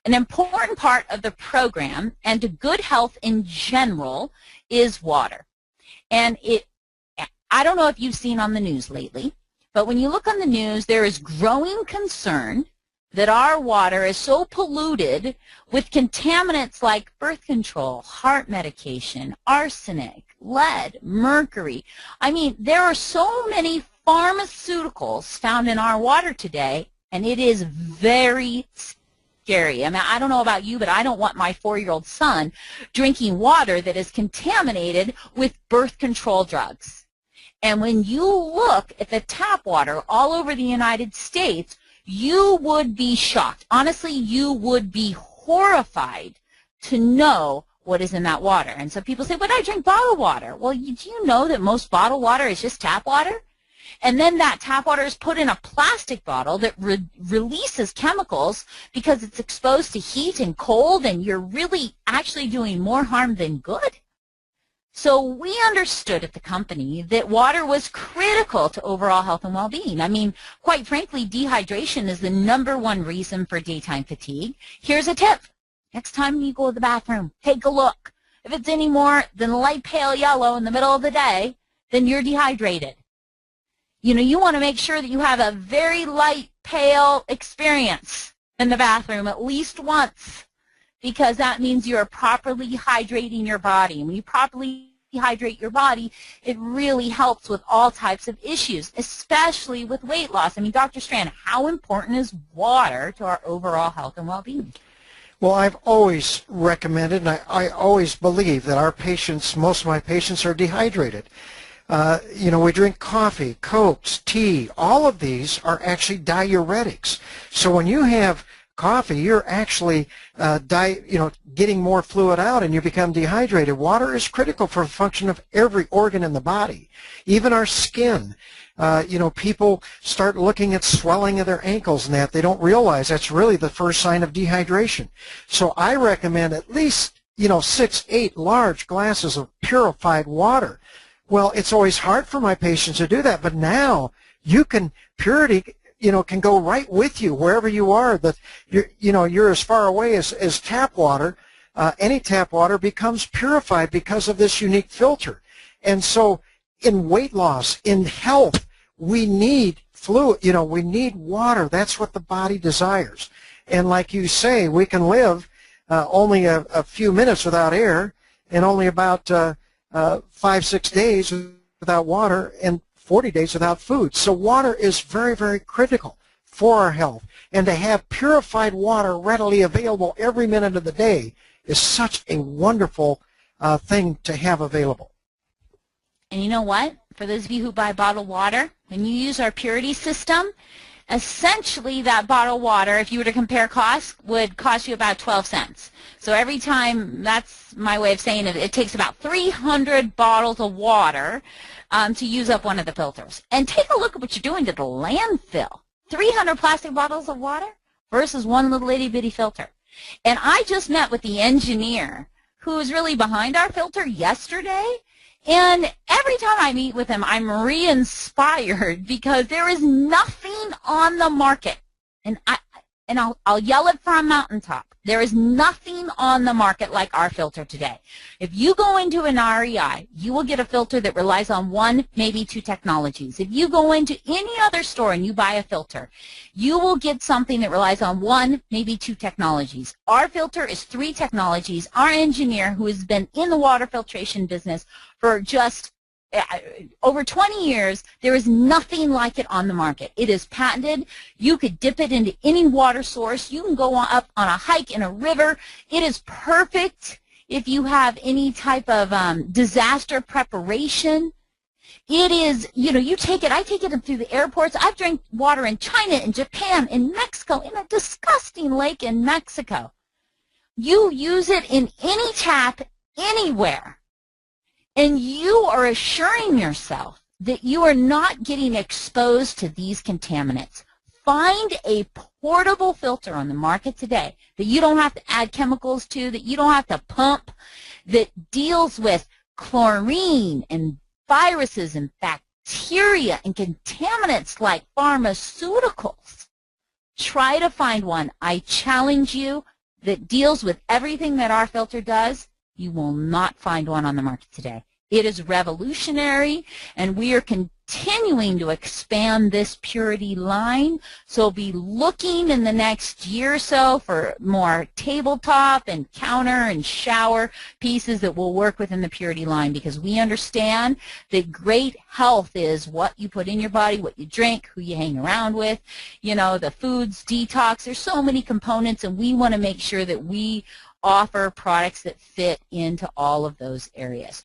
An important part of the program and to good health in general is water. And I don't know if you've seen on the news lately, but when you look on the news, there is growing concern that our water is so polluted with contaminants like birth control, heart medication, arsenic, lead, mercury. I mean, there are so many pharmaceuticals found in our water today, and it is very scary. I mean, I don't know about you, but I don't want my 4-year-old son drinking water that is contaminated with birth control drugs. And when you look at the tap water all over the United States, you would be shocked. Honestly, you would be horrified to know what is in that water. And so people say, but I drink bottled water. Well, do you know that most bottled water is just tap water? And then that tap water is put in a plastic bottle that releases chemicals because it's exposed to heat and cold, and you're really actually doing more harm than good. So we understood at the company that water was critical to overall health and well-being. I mean, quite frankly, dehydration is the #1 reason for daytime fatigue. Here's a tip. Next time you go to the bathroom, take a look. If it's any more than light pale yellow in the middle of the day, then you're dehydrated. You know, you want to make sure that you have a very light pale experience in the bathroom at least once, because that means you're properly hydrating your body. And when you properly hydrate your body, it really helps with all types of issues, especially with weight loss. I mean, Dr. Strand, how important is water to our overall health and well-being? Well, I've always recommended, and I always believe that our patients, most of my patients are dehydrated. You know, we drink coffee, Cokes, tea. All of these are actually diuretics. So when you have coffee, you're actually getting more fluid out, and you become dehydrated. Water is critical for the function of every organ in the body, even our skin. People start looking at swelling of their ankles and that. They don't realize that's really the first sign of dehydration. So I recommend at least, 6, 8 large glasses of purified water. Well, it's always hard for my patients to do that, but now Purity can go right with you wherever you are. That you're as far away as tap water. Any tap water becomes purified because of this unique filter. And so in weight loss, in health, we need fluid, we need water. That's what the body desires. And like you say, we can live only a few minutes without air, and only about 5-6 days without water, and 40 days without food. So water is very, very critical for our health. And to have purified water readily available every minute of the day is such a wonderful thing to have available. And you know what? For those of you who buy bottled water, when you use our Purity system, essentially that bottled water, if you were to compare costs, would cost you about 12 cents. So every time, that's my way of saying it, it takes about 300 bottles of water to use up one of the filters. And take a look at what you're doing to the landfill. 300 plastic bottles of water versus one little itty bitty filter. And I just met with the engineer who is really behind our filter yesterday. And every time I meet with him, I'm re-inspired because there is nothing on the market. And I'll yell it from a mountaintop. There is nothing on the market like our filter today. If you go into an REI, you will get a filter that relies on 1, maybe 2 technologies. If you go into any other store and you buy a filter, you will get something that relies on 1, maybe 2 technologies. Our filter is 3 technologies. Our engineer, who has been in the water filtration business for just over 20 years, there is nothing like it on the market. It is patented. You could dip it into any water source. You can go up on a hike in a river. It is perfect if you have any type of disaster preparation. It is, you take it, I take it through the airports. I've drank water in China, in Japan, in Mexico, in a disgusting lake in Mexico. You use it in any tap, anywhere. And you are assuring yourself that you are not getting exposed to these contaminants. Find a portable filter on the market today that you don't have to add chemicals to, that you don't have to pump, that deals with chlorine and viruses and bacteria and contaminants like pharmaceuticals. Try to find one. I challenge you. that deals with everything that our filter does, you will not find one on the market today. It is revolutionary, and we are continuing to expand this Puritii line. So be looking in the next year or so for more tabletop and counter and shower pieces that will work within the Puritii line, because we understand that great health is what you put in your body, what you drink, who you hang around with, you know, the foods, detox. There's so many components, and we want to make sure that we offer products that fit into all of those areas.